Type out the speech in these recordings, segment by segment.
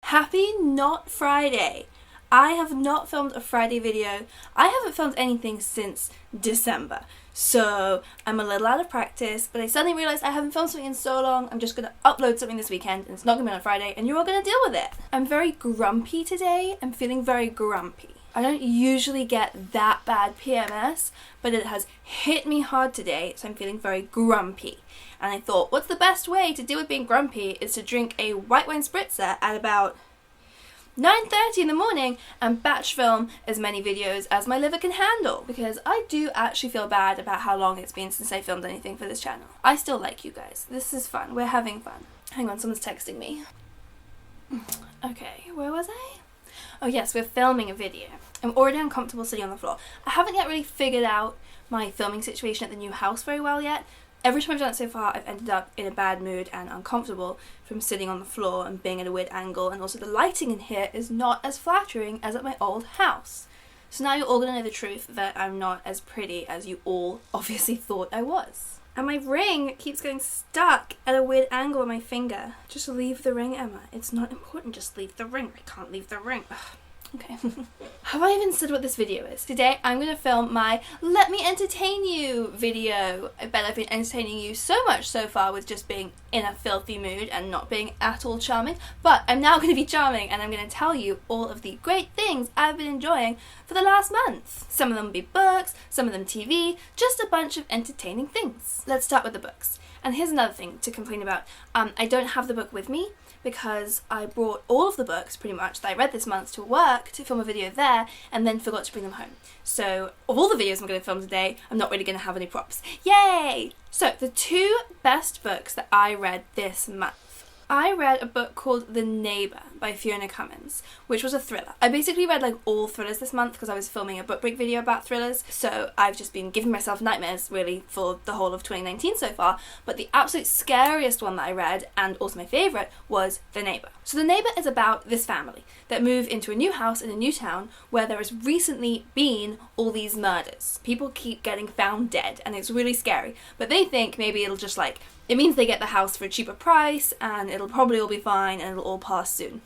Happy not Friday. I have not filmed a Friday video. I haven't filmed anything since December. So I'm a little out of practice, but I suddenly realised I haven't filmed something in so long. I'm just going to upload something this weekend and it's not going to be on Friday and you're all going to deal with it. I'm very grumpy today. I'm feeling very grumpy. I don't usually get that bad PMS, but it has hit me hard today, so I'm feeling very grumpy. And I thought, what's the best way to deal with being grumpy is to drink a white wine spritzer at about 9:30 in the morning and batch film as many videos as my liver can handle. Because I do actually feel bad about how long it's been since I filmed anything for this channel. I still like you guys. This is fun. We're having fun. Hang on, someone's texting me. Okay, where was I? Oh yes, we're filming a video. I'm already uncomfortable sitting on the floor. I haven't yet really figured out my filming situation at the new house very well yet. Every time I've done it so far, I've ended up in a bad mood and uncomfortable from sitting on the floor and being at a weird angle, and also the lighting in here is not as flattering as at my old house. So now you're all going to know the truth that I'm not as pretty as you all obviously thought I was. And my ring keeps getting stuck at a weird angle on my finger. Just leave the ring, Emma. It's not important, just leave the ring. I can't leave the ring. Ugh. Okay. Have I even said what this video is? Today I'm going to film my Let Me Entertain You video. I bet I've been entertaining you so much so far with just being in a filthy mood and not being at all charming, but I'm now going to be charming and I'm going to tell you all of the great things I've been enjoying for the last month. Some of them will be books, some of them TV, just a bunch of entertaining things. Let's start with the books. And here's another thing to complain about. I don't have the book with me because I brought all of the books pretty much that I read this month to work to film a video there and then forgot to bring them home. So of all the videos I'm going to film today, I'm not really going to have any props. Yay! So the two best books that I read this month. I read a book called Neighbour by Fiona Cummins, which was a thriller. I basically read like all thrillers this month because I was filming a book break video about thrillers, so I've just been giving myself nightmares really for the whole of 2019 so far, but the absolute scariest one that I read, and also my favourite, was Neighbour. So Neighbour is about this family that move into a new house in a new town where there has recently been all these murders. People keep getting found dead and it's really scary, but they think maybe it'll just like, it means they get the house for a cheaper price and it'll probably all be fine and it'll all pass soon.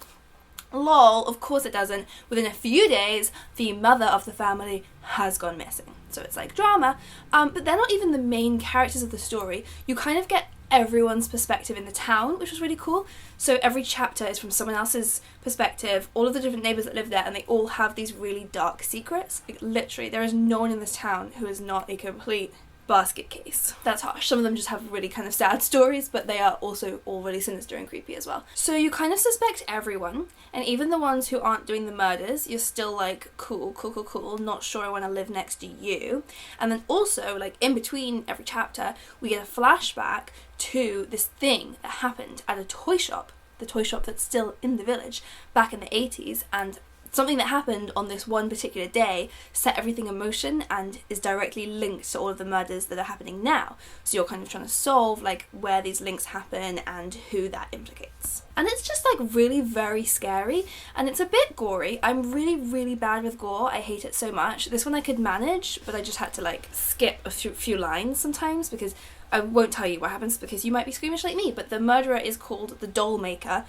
Lol, of course it doesn't. Within a few days, the mother of the family has gone missing. So it's like drama, but they're not even the main characters of the story. You kind of get everyone's perspective in the town, which was really cool. So every chapter is from someone else's perspective, all of the different neighbours that live there, and they all have these really dark secrets. Like literally, there is no one in this town who is not a complete basket case. That's harsh. Some of them just have really kind of sad stories, but they are also all really sinister and creepy as well. So you kind of suspect everyone, and even the ones who aren't doing the murders, you're still like, cool, not sure I want to live next to you. And then also, like in between every chapter, we get a flashback to this thing that happened at a toy shop, the toy shop that's still in the village, back in the 80s, and something that happened on this one particular day set everything in motion and is directly linked to all of the murders that are happening now. So you're kind of trying to solve like where these links happen and who that implicates. And it's just like really very scary and it's a bit gory. I'm really bad with gore. I hate it so much. This one I could manage, but I just had to like skip a few lines sometimes because I won't tell you what happens because you might be squeamish like me, but the murderer is called the Doll Maker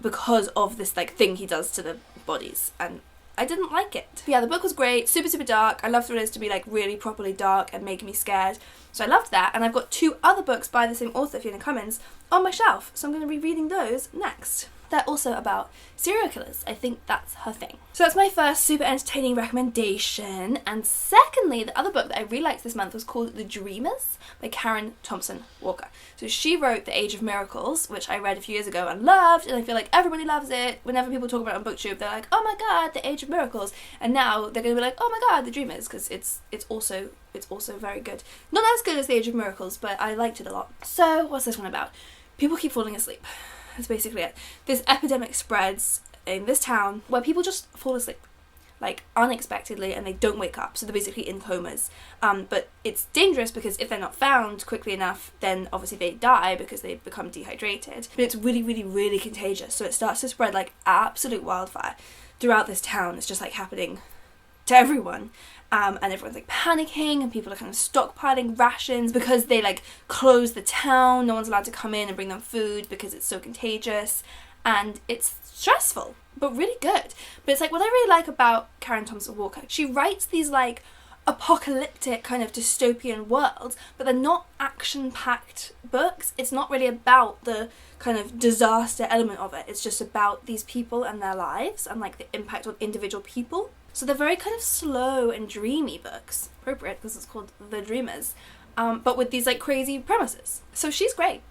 because of this like thing he does to the bodies, and I didn't like it. But yeah, the book was great, super dark. I love thrillers to be like really properly dark and make me scared, so I loved that. And I've got two other books by the same author, Fiona Cummins, on my shelf, so I'm going to be reading those next. They're also about serial killers. I think that's her thing. So that's my first super entertaining recommendation. And secondly, the other book that I really liked this month was called The Dreamers by Thompson. So she wrote The Age of Miracles, which I read a few years ago and loved, and I feel like everybody loves it. Whenever people talk about it on BookTube, they're like, oh my god, The Age of Miracles. And now they're going to be like, oh my god, The Dreamers, because it's also very good. Not as good as The Age of Miracles, but I liked it a lot. So what's this one about? People keep falling asleep. That's basically it. This epidemic spreads in this town where people just fall asleep, like unexpectedly, and they don't wake up, so they're basically in comas. But it's dangerous because if they're not found quickly enough, then obviously they die because they become dehydrated. But it's really contagious, so it starts to spread like absolute wildfire throughout this town. It's just like happening to everyone. And everyone's like panicking and people are kind of stockpiling rations because they like close the town. No one's allowed to come in and bring them food because it's so contagious. And it's stressful, but really good. But it's like, what I really like about Karen Thompson Walker, she writes these like apocalyptic kind of dystopian worlds, but they're not action-packed books. It's not really about the kind of disaster element of it. It's just about these people and their lives and like the impact on individual people. So they're very kind of slow and dreamy books, appropriate because it's called The Dreamers, but with these like crazy premises. So she's great.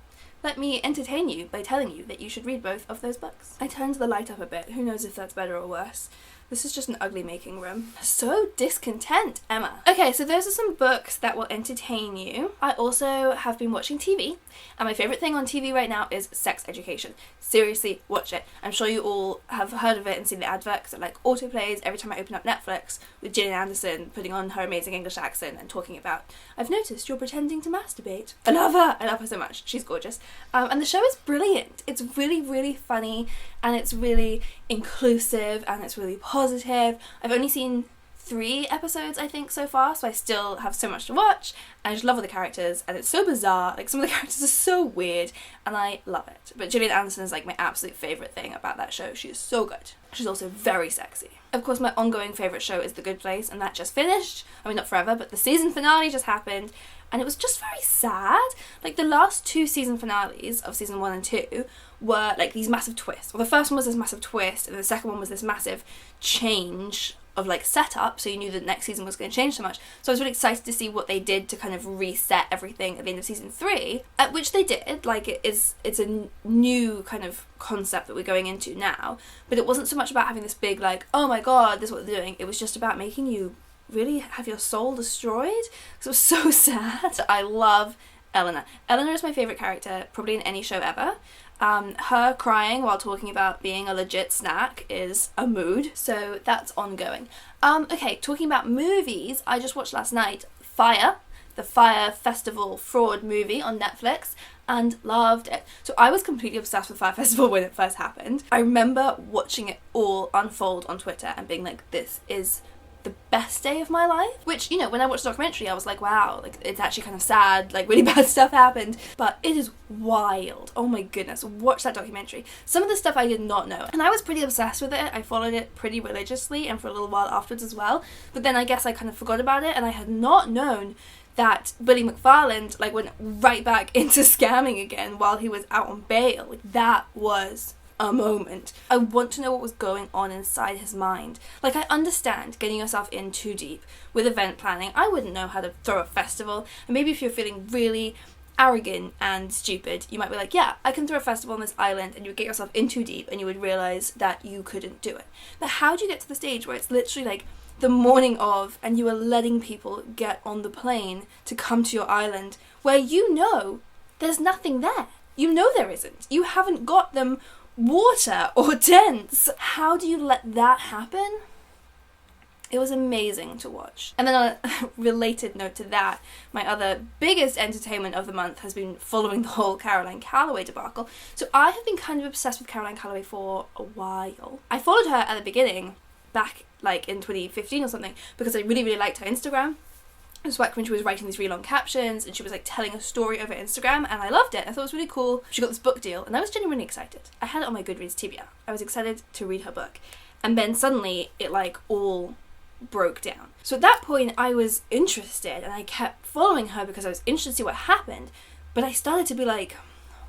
Let me entertain you by telling you that you should read both of those books. I turned the light up a bit. Who knows if that's better or worse. This is just an ugly making room. So discontent, Emma. Okay, so those are some books that will entertain you. I also have been watching TV, and my favourite thing on TV right now is Sex Education. Seriously, watch it. I'm sure you all have heard of it and seen the advert, because it like auto-plays every time I open up Netflix with Gillian Anderson putting on her amazing English accent and talking about, I've noticed you're pretending to masturbate. I love her! I love her so much. She's gorgeous. And the show is brilliant. It's really, really funny, and it's really inclusive, and it's really positive. I've only seen 3 episodes, I think, so far, so I still have so much to watch. I just love all the characters, and it's so bizarre. Like, some of the characters are so weird, and I love it. But Gillian Anderson is like my absolute favourite thing about that show. She is so good. She's also very sexy. Of course, my ongoing favourite show is The Good Place, and that just finished. I mean, not forever, but the season finale just happened, and it was just very sad. Like, the last 2 season finales of season 1 and 2 were like these massive twists. Well, the first one was this massive twist, and the second one was this massive change of like setup, so you knew the next season was going to change so much. So I was really excited to see what they did to kind of reset everything at the end of season 3, at which they did. Like, it's a new kind of concept that we're going into now, but it wasn't so much about having this big like, oh my god, this is what they're doing. It was just about making you really have your soul destroyed, because it was so sad. I love Eleanor. Eleanor is my favourite character, probably in any show ever. Her crying while talking about being a legit snack is a mood, so that's ongoing. Okay, talking about movies, I just watched last night Fyre, the Fyre Festival fraud movie on Netflix, and loved it. So I was completely obsessed with Fyre Festival when it first happened. I remember watching it all unfold on Twitter and being like, this is the best day of my life. Which, you know, when I watched the documentary, I was like, wow, like, it's actually kind of sad, like, really bad stuff happened, but it is wild. Oh my goodness, watch that documentary. Some of the stuff I did not know, and I was pretty obsessed with it. I followed it pretty religiously and for a little while afterwards as well, but then I guess I kind of forgot about it, and I had not known that Billy McFarland like went right back into scamming again while he was out on bail. Like, that was a moment. I want to know what was going on inside his mind. Like, I understand getting yourself in too deep with event planning. I wouldn't know how to throw a festival, and maybe if you're feeling really arrogant and stupid, you might be like, yeah, I can throw a festival on this island, and you would get yourself in too deep and you would realise that you couldn't do it. But how do you get to the stage where it's literally like the morning of, and you are letting people get on the plane to come to your island where you know there's nothing there? You know there isn't. You haven't got them water or tents. How do you let that happen? It was amazing to watch. And then on a related note to that, my other biggest entertainment of the month has been following the whole Caroline Callaway debacle. So I have been kind of obsessed with Caroline Callaway for a while. I followed her at the beginning, back like in 2015 or something, because I really, really liked her Instagram. It was back when she was writing these really long captions, and she was like telling a story over Instagram, and I loved it. I thought it was really cool. She got this book deal, and I was genuinely excited. I had it on my Goodreads TBR. I was excited to read her book. And then suddenly it like all broke down. So at that point I was interested, and I kept following her because I was interested to see what happened. But I started to be like,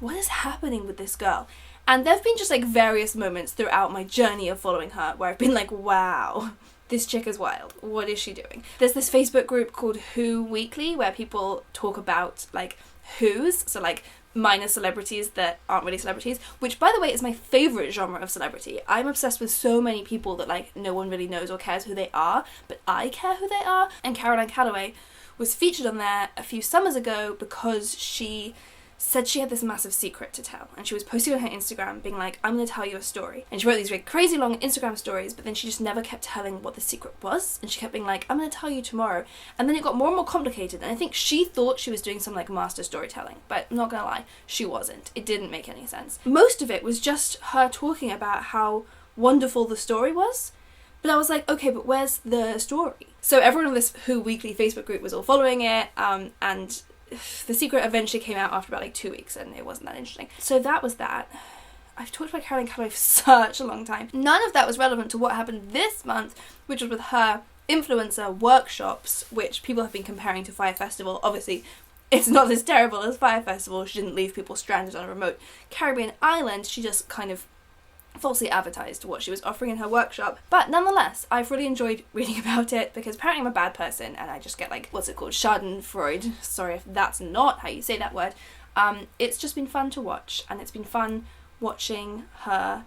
what is happening with this girl? And there have been just like various moments throughout my journey of following her where I've been like, wow, this chick is wild. What is she doing? There's this Facebook group called Who Weekly where people talk about like who's, so like minor celebrities that aren't really celebrities, which by the way is my favourite genre of celebrity. I'm obsessed with so many people that like no one really knows or cares who they are, but I care who they are. And Caroline Callaway was featured on there a few summers ago because she said she had this massive secret to tell, and she was posting on her Instagram being like, I'm going to tell you a story. And she wrote these really crazy long Instagram stories, but then she just never kept telling what the secret was, and she kept being like, I'm going to tell you tomorrow. And then it got more and more complicated, and I think she thought she was doing some like master storytelling, but I'm not going to lie, she wasn't. It didn't make any sense. Most of it was just her talking about how wonderful the story was, but I was like, okay, but where's the story? So everyone on this Who Weekly Facebook group was all following it, and the secret eventually came out after about like 2 weeks, and it wasn't that interesting. So that was that. I've talked about Caroline Callaway for such a long time. None of that was relevant to what happened this month, which was with her influencer workshops, which people have been comparing to Fyre Festival. Obviously, it's not as terrible as Fyre Festival. She didn't leave people stranded on a remote Caribbean island. She just kind of falsely advertised what she was offering in her workshop. But nonetheless, I've really enjoyed reading about it because apparently I'm a bad person and I just get like, what's it called? Schadenfreude. Sorry if that's not how you say that word. It's just been fun to watch, and it's been fun watching her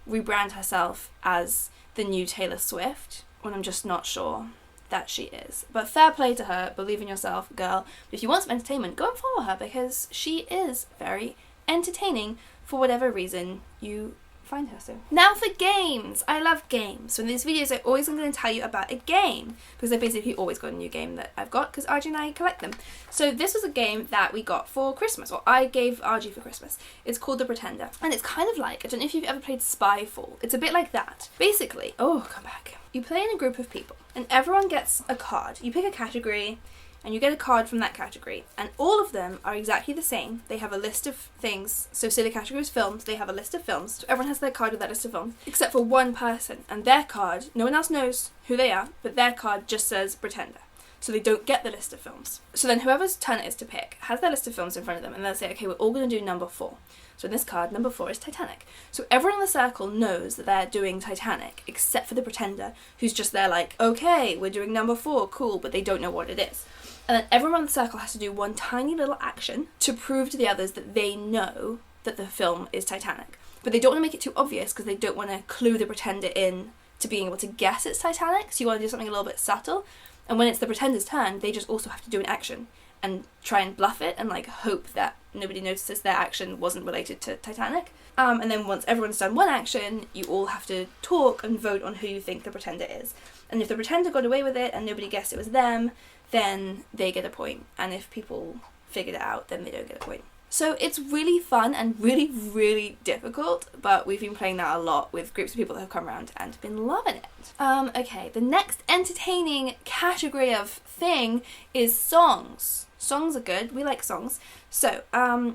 rebrand herself as the new Taylor Swift when I'm just not sure that she is. But fair play to her, believe in yourself, girl. But if you want some entertainment, go and follow her because she is very entertaining for whatever reason you find her so. Now for games! I love games. So in these videos I'm always going to tell you about a game because I've basically always got a new game that I've got because RG and I collect them. So this was a game that we got for Christmas, or I gave RG for Christmas. It's called The Pretender, and it's kind of like, I don't know if you've ever played Spyfall. It's a bit like that. Basically, oh, come back. You play in a group of people and everyone gets a card. You pick a category and you get a card from that category, and all of them are exactly the same. They have a list of things. So say the category is films, they have a list of films. So everyone has their card with that list of films, except for one person, and their card, no one else knows who they are, but their card just says Pretender. So they don't get the list of films. So then whoever's turn it is to pick has their list of films in front of them, and they'll say, okay, we're all going to do number 4. So in this card, number 4 is Titanic. So everyone in the circle knows that they're doing Titanic, except for the Pretender, who's just there like, okay, we're doing number 4, cool, but they don't know what it is. And then everyone in the circle has to do one tiny little action to prove to the others that they know that the film is Titanic. But they don't want to make it too obvious because they don't want to clue the Pretender in to being able to guess it's Titanic, so you want to do something a little bit subtle. And when it's the Pretender's turn, they just also have to do an action and try and bluff it and like hope that nobody notices their action wasn't related to Titanic. And then once everyone's done one action, you all have to talk and vote on who you think the Pretender is. And if the Pretender got away with it and nobody guessed it was them, then they get a point. And if people figured it out, then they don't get a point. So it's really fun and really, really difficult, but we've been playing that a lot with groups of people that have come around and been loving it. Okay, the next entertaining category of thing is songs. Songs are good, we like songs. So,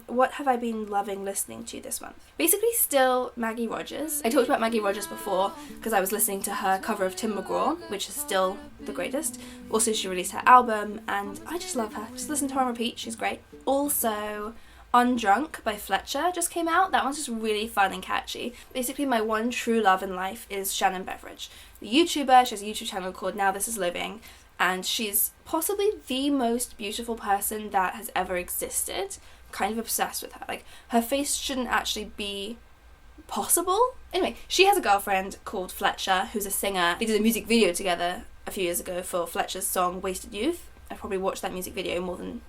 what have I been loving listening to this month? Basically still Maggie Rogers. I talked about Maggie Rogers before because I was listening to her cover of Tim McGraw, which is still the greatest. Also, she released her album and I just love her. Just listen to her on repeat, she's great. Also, Undrunk by Fletcher just came out. That one's just really fun and catchy. Basically, my one true love in life is Shannon Beveridge, the YouTuber. She has a YouTube channel called Now This Is Living, and she's possibly the most beautiful person that has ever existed. Kind of obsessed with her. Like, her face shouldn't actually be possible. Anyway, she has a girlfriend called Fletcher, who's a singer. They did a music video together a few years ago for Fletcher's song Wasted Youth. I probably watched that music video more than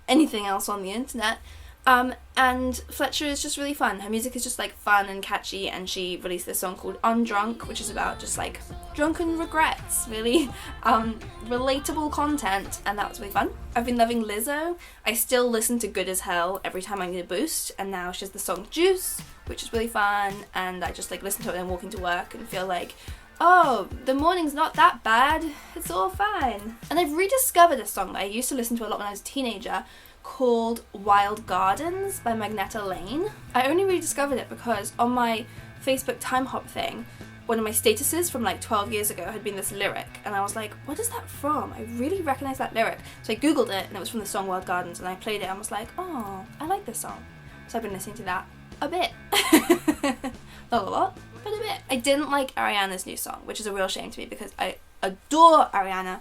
anything else on the internet. And Fletcher is just really fun. Her music is just like fun and catchy, and she released this song called Undrunk, which is about just like drunken regrets, really relatable content, and that was really fun. I've been loving Lizzo. I still listen to Good As Hell every time I need a boost, and now she has the song Juice, which is really fun, and I just like listen to it when I'm walking to work and feel like, oh, the morning's not that bad, it's all fine. And I've rediscovered a song that I used to listen to a lot when I was a teenager, called Wild Gardens by Magneta Lane. I only rediscovered it because on my Facebook time hop thing, one of my statuses from like 12 years ago had been this lyric, and I was like, what is that from? I really recognize that lyric. So I googled it, and it was from the song Wild Gardens, and I played it and was like, oh, I like this song. So I've been listening to that a bit. Not a lot, but a bit. I didn't like Ariana's new song, which is a real shame to me because I adore Ariana.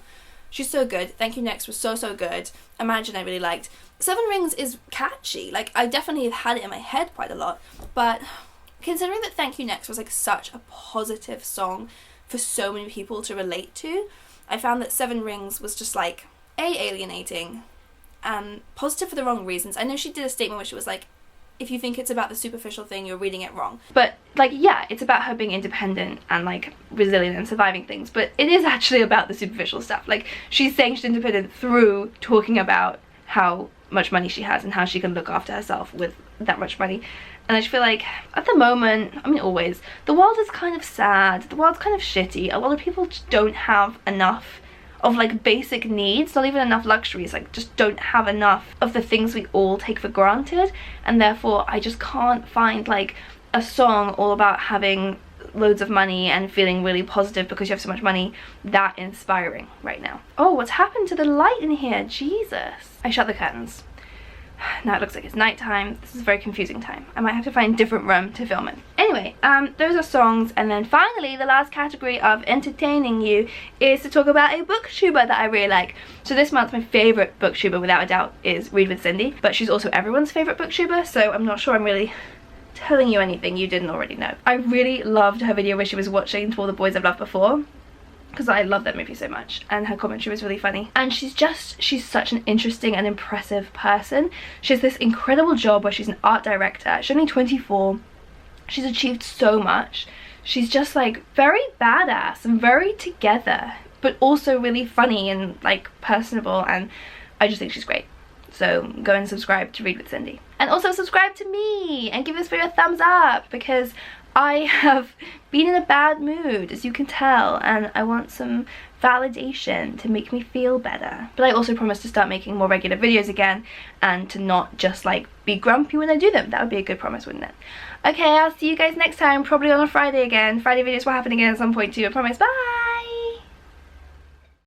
She's so good. Thank You Next was so good. Imagine I really liked. Seven Rings is catchy. Like, I definitely have had it in my head quite a lot. But considering that Thank You Next was like such a positive song for so many people to relate to, I found that Seven Rings was just like, alienating and positive for the wrong reasons. I know she did a statement where she was like, if you think it's about the superficial thing, you're reading it wrong. But, like, yeah, it's about her being independent and, like, resilient and surviving things, but it is actually about the superficial stuff. Like, she's saying she's independent through talking about how much money she has and how she can look after herself with that much money. And I just feel like, at the moment, I mean always, the world is kind of sad, the world's kind of shitty. A lot of people just don't have enough of like basic needs, not even enough luxuries, like just don't have enough of the things we all take for granted, and therefore I just can't find like a song all about having loads of money and feeling really positive because you have so much money that inspiring right now. Oh, what's happened to the light in here? Jesus. I shut the curtains. Now it looks like it's nighttime. This is a very confusing time. I might have to find a different room to film in. Anyway, those are songs, and then finally the last category of entertaining you is to talk about a booktuber that I really like. So this month my favourite booktuber without a doubt is Read with Cindy, but she's also everyone's favourite booktuber, so I'm not sure I'm really telling you anything you didn't already know. I really loved her video where she was watching To All the Boys I've Loved Before, because I love that movie so much, and her commentary was really funny. And she's such an interesting and impressive person. She has this incredible job where she's an art director. She's only 24. She's achieved so much. She's just like very badass and very together, but also really funny and like personable, and I just think she's great. So go and subscribe to Read with Cindy. And also subscribe to me and give this video a thumbs up, because I have been in a bad mood, as you can tell, and I want some validation to make me feel better. But I also promise to start making more regular videos again, and to not just like be grumpy when I do them. That would be a good promise, wouldn't it? Okay, I'll see you guys next time, probably on a Friday again. Friday videos will happen again at some point too, I promise. Bye!